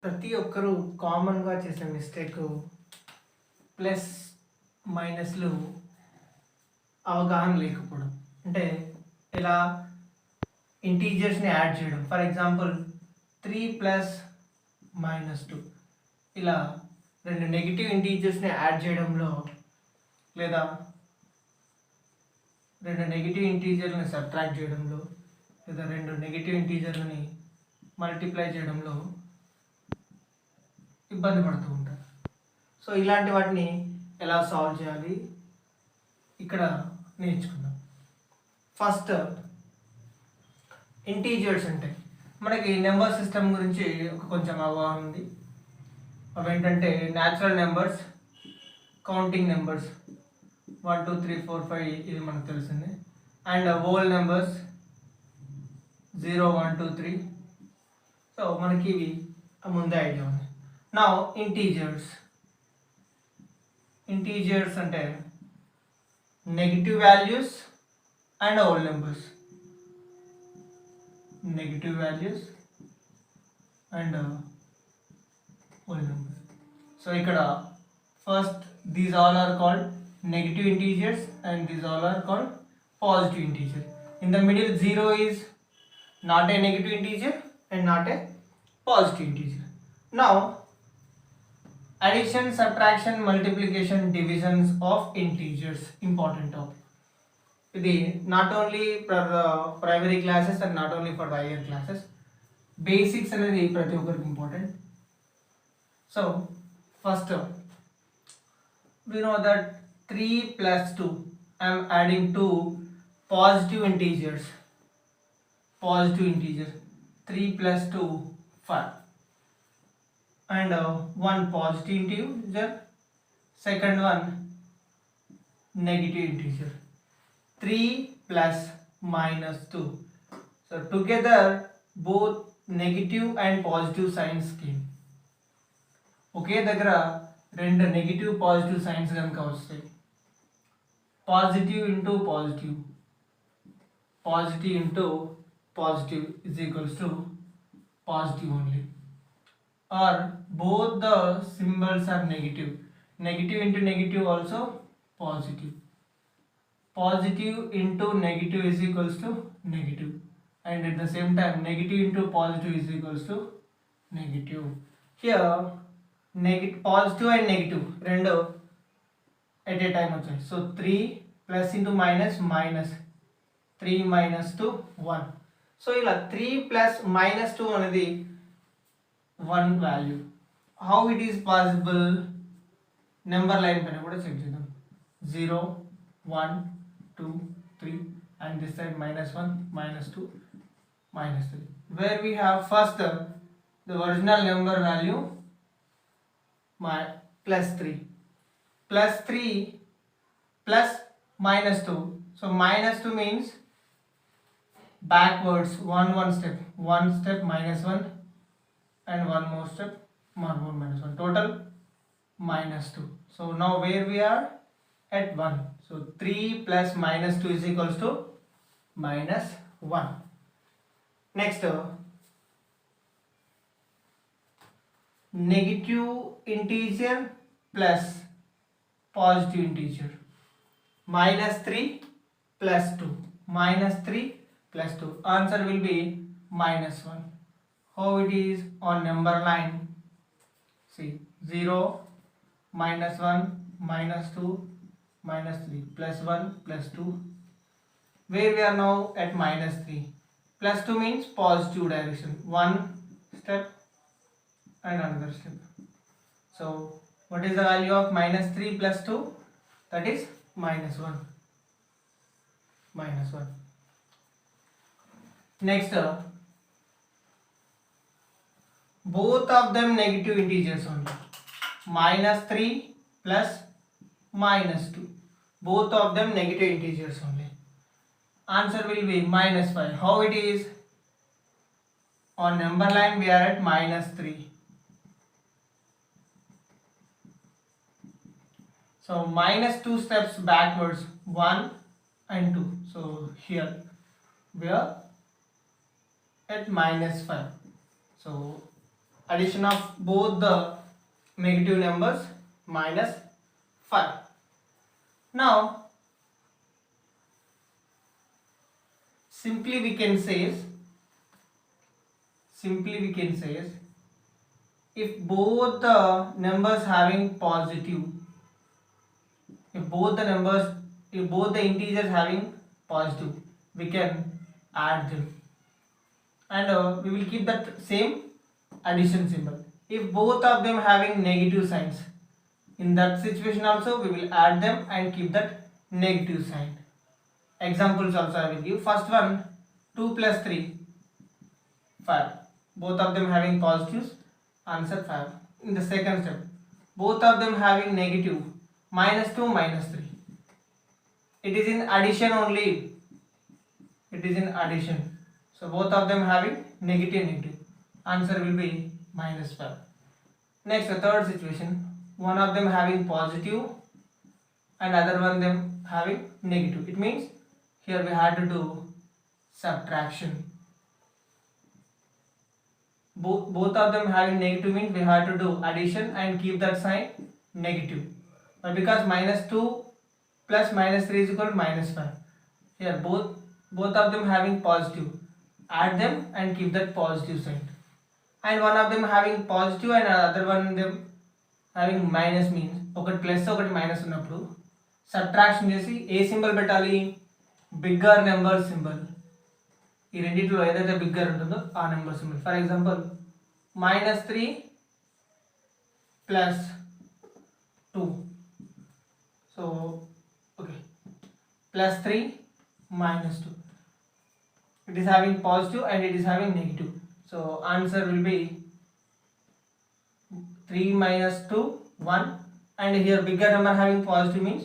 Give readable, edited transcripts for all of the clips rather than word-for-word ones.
ప్రతి ఒక్కరూ కామన్‌గా చేసే మిస్టేకు ప్లస్, మైనస్‌లు అవగాహన లేకపోవడం. అంటే ఇలా ఇంటీజర్స్‌ని యాడ్ చేయడం. ఫర్ ఎగ్జాంపుల్ 3 ప్లస్ మైనస్ 2 ఇలా 2 నెగెటివ్ ఇంటీజర్స్‌ని యాడ్ చేయడంలో లేదా 2 నెగెటివ్ ఇంటీజర్‌లని సబ్ట్రాక్ట్ చేయడంలో లేదా 2 నెగెటివ్ ఇంటీజర్‌లని మల్టిప్లై చేయడంలో ఇబ్బంది పడుతూ ఉంటారు. సో ఇలాంటి వాటిని ఎలా సాల్వ్ చేయాలి ఇక్కడ నేర్చుకుందాం. ఫస్ట్ ఇంటీజర్స్ అంటే మనకి నెంబర్ సిస్టమ్ గురించి కొంచెం అవగాహన ఉంది. అవేంటంటే న్యాచురల్ నెంబర్స్, కౌంటింగ్ నెంబర్స్ 1 2 3 4 5 ఇది మనకు తెలిసిందే. And whole numbers 0 1 2 3. సో మనకి ఇవి ముందే ఐడియా ఉంది. నా ఇంటీజర్స్ అంటే negative values and whole numbers. Negative values and whole numbers. So ఇక్కడ first these all are called negative integers and these all are called positive integer. In the middle 0 is not a negative integer and not a positive integer. Now addition, subtraction, multiplication, divisions of integers, important topic. ఇది not only for primary classes and not only for higher classes. Basics అనేది ప్రతి ఒక్కరికి important. So first we know that 3 plus 2 I am adding two positive integers. 3 plus 2 5 and one positive integer, second one negative integer. 3 plus minus 2, so together both negative and positive signs came. ఒకే దగ్గర రెండు negative positive signs కనుక వస్తాయి, positive into positive, positive into positive is equals to positive only. Or both the symbols are negative, negative into negative also positive, positive into negative is equals to negative, and at the same time negative into positive is equals to negative. Here positive and negative రెండు at a time వచ్చాయి. So 3 plus into minus minus 3 minus 2 1. So ఇలా 3 plus minus 2 అనేది 1 value. How it is possible? Number line పైన కూడా check చేద్దాం. 0 1 2 3 and this side minus 1 minus 2 minus 3, where we have first the original number value plus 3 plus minus 2. So minus 2 means backwards one step minus 1 and one more step minus 1, total minus 2. So now where we are at 1. So 3 plus minus 2 is equals to minus 1. Next, negative integer plus positive integer. Minus 3 plus 2. Minus 3 plus 2. Answer will be minus 1. How it is on number line? See, 0, minus 1, minus 2, minus 3, plus 1, plus 2. Where we are now at minus 3. Plus 2 means positive direction. One step and another step. So what is the value of minus 3 plus 2? That is minus 1. Minus 1. Next, both of them negative integers only. Minus 3 plus minus 2. Both of them negative integers only. Answer will be minus 5. How it is? On number line we are at minus 3. So minus 2 steps backwards, 1 and 2. So here we are at minus 5. So addition of both the negative numbers minus 5. Now simply we can say if both the numbers having positive, if both the integers having positive, we can add them, and we will keep that same addition symbol. If both of them having negative signs, in that situation also we will add them and keep that negative sign. Examples also I will give. First one, 2 plus 3, 5. Both of them having positives, answer 5. In the second step, both of them having negative, minus 2, minus 3. It is in addition only. It is in addition. So both of them having negative. Answer will be minus 5. Next, the third situation, one of them having positive and other one them having negative. It means here we had to do subtraction. Both of them having negative means we have to do addition and keep that sign negative. But because minus 2 plus minus 3 is equal to minus 5. Here both of them having positive. Add them and keep that positive sign. And one of them having positive and other one them having minus means ఒకటి plus ఒకటి minus ఉన్నప్పుడు subtraction చేసి ఏ symbol పెట్టాలి, bigger number symbol. ఈ రెండిట్లో ఏదైతే bigger ఉంటుందో ఆ number symbol. For example minus 3 plus 2. So okay, plus 3 minus 2. It is having positive and it is having negative. So answer will be 3 minus 2, 1. And here bigger number having positive means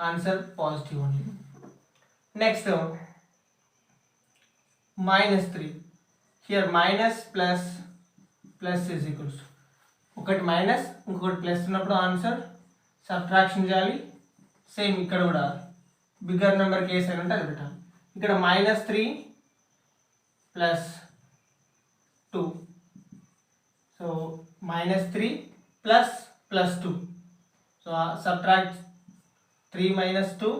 answer positive only. Next, minus 3. Here minus plus is equals to ఒకటి minus ఇంకొకటి plus ఉన్నప్పుడు answer subtraction చేయాలి. Same ఇక్కడ కూడా bigger number case అయిన ఉంటే అది పెట్టాలి. ఇక్కడ minus 3 plus 2. So minus 3 plus 2. So subtract 3 minus 2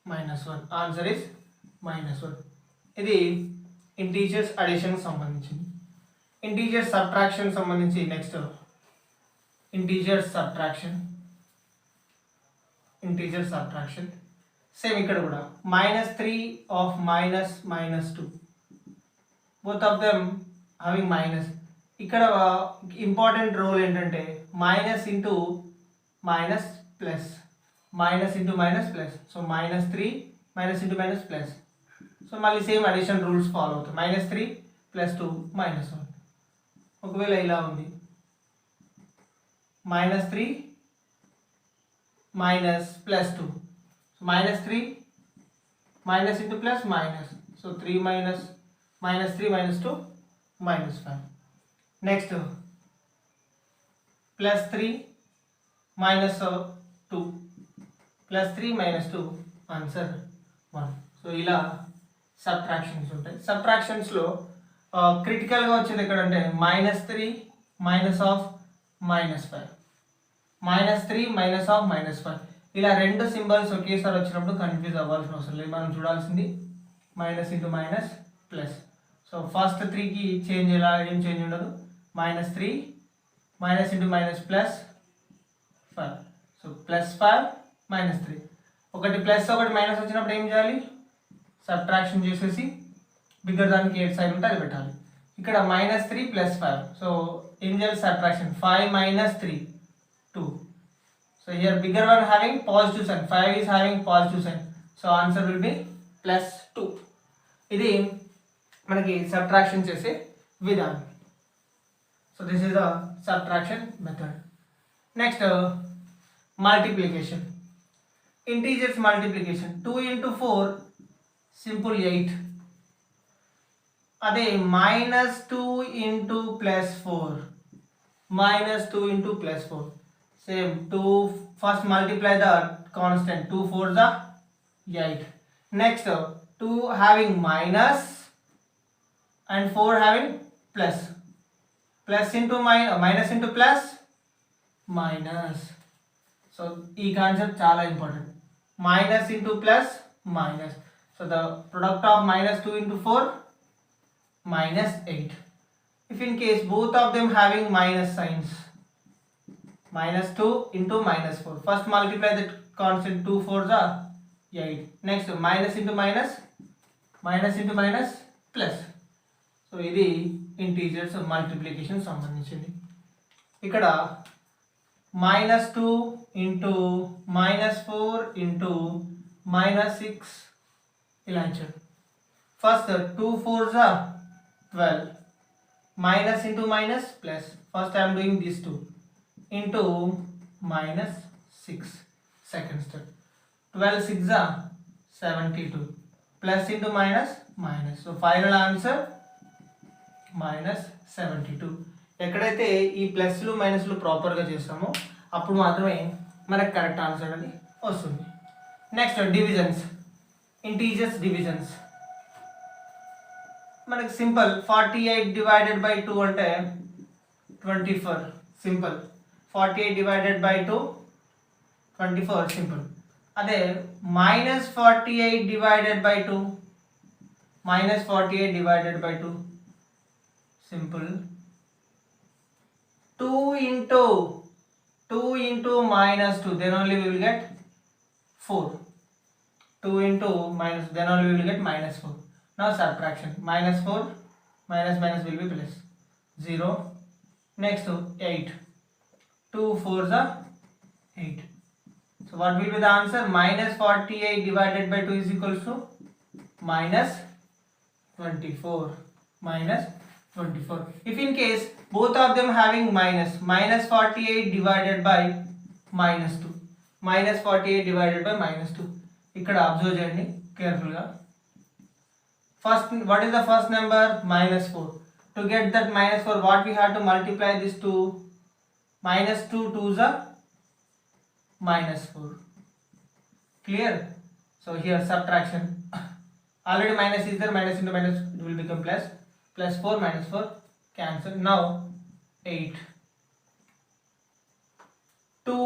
minus 1. Answer is minus 1. ఇది ఇంటీజర్స్ అడిషన్ సంబంధించింది. ఇంటీజర్ సబ్ట్రాక్షన్ సంబంధించి నెక్స్ట్ ఇంటీజర్ సబ్ట్రాక్షన్ సేమ్ ఇక్కడ కూడా -3 of -2. Both of them having minus. ఇక్కడ ఇంపార్టెంట్ రోల్ ఏంటంటే minus into minus plus, minus into minus plus. So -3 minus into minus plus. So మళ్ళీ same addition rules follow అవుతాయి. -3 + 2 -1. ఒకవేళ ఇలా ఉంది -3 minus plus 2. So -3 minus into plus minus. So 3 minus -3 - 2 -5. Next +3 - 2 +3 - 2 answer 1. So ఇలా subtractions ఉంటాయి. సబ్ట్రాక్షన్స్లో క్రిటికల్గా వచ్చేది ఎక్కడంటే -3 - of -5, -3 - of -5. ఇలా రెండు సింబల్స్ ఒకేసారి వచ్చినప్పుడు కన్ఫ్యూజ్ అవ్వాల్సిన అవసరం లేదు. మనం చూడాల్సింది minus into minus plus. So first 3కి చేంజ్ ఏం చేంజ్ ఉండదు. -3 minus into minus plus 5. So +5 -3. ఒకటి ప్లస్ ఒకటి మైనస్ వచ్చినప్పుడు ఏం చేయాలి, సబ్ట్రాక్షన్ చేసేసి బిగ్గర్ దానికి ఏడ్ సైడ్ ఉంటే అది పెట్టాలి. ఇక్కడ -3 + 5. సో ఏం చేయాలి, subtraction 5 - 3 2. So here bigger one having positive sign, 5 is having positive sign. So answer will be +2. ఇది మనకి సబ్ట్రాక్షన్ చేసే విధానం. So this is the subtraction method. Next multiplication, integers multiplication. 2 × 4 simple 8. అదే -2 × +4, -2 × +4. Same 2, first multiply the constant, 2 4s are 8. Next 2 having minus and 4 having plus. Plus into minus into plus minus. So ఈ concept చాలా important. Minus into plus minus. So the product of minus 2 into 4 minus 8. If in case both of them having minus signs, minus 2 into minus 4. First multiply the constant, 2 4s are 8. Next minus into minus, minus into minus plus. So ఇది integers multiplication సంబంధించింది. ఇక్కడ -2 into -4 into -6 ఇలా ఇచ్చాడు. First 2 4s are 12. Minus into minus plus. First I am doing these two into minus 6. Second step. 12 6 are 72. Plus into minus minus. So final answer minus 72. ఎక్కడైతే ఈ ప్లస్లు మైనస్లు ప్రాపర్గా చేస్తామో అప్పుడు మాత్రమే మనకు కరెక్ట్ ఆన్సర్ అనేది వస్తుంది. Next divisions, integers divisions. మనకి సింపుల్ 48 డివైడెడ్ బై 2 అంటే 24 సింపుల్. 48 divided by 2 24 simple. అదే -48 divided by 2, -48 divided by 2 simple. 2 into -2, then only we will get 4. 2 into minus, then only we will get -4. Now subtraction, -4 minus minus will be plus 0. Next 8. 2 4s are 8. So what will be the answer? -48 divided by 2 is equals to -24. -24. If in case both of them having -48 divided by -2, -48 divided by -2. ఇక్కడ observe చేయండి కేర్ఫుల్గా. First, what is the first number? -4. To get that -4, what we have to multiply this to? -2 2s are -4. Clear? So here subtraction. Already minus is there, minus into minus it will become plus. +4 -4 cancel. Now 8. 2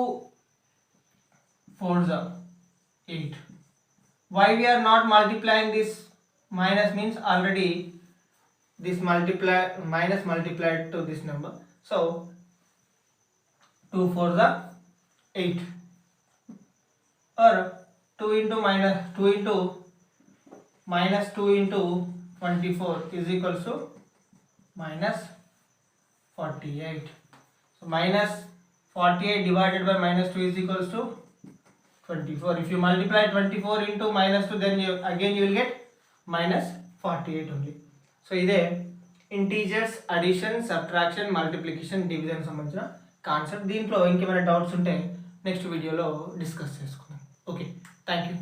4s are 8. Why we are not multiplying this? Minus means already this minus multiplied to this number. So 2 4s are 8. Or 2 into -2 into 24 is equals to -48. So -48 divided by -2 is equals to 24. If you multiply 24 into -2, then again you will get -48 only. So ఇదే integers addition, subtraction, multiplication, division సంబంధించిన concept. దీంట్లో ఇంకేమైనా doubts ఉంటే next వీడియోలో discuss చేసుకుందాం. Okay, thank you.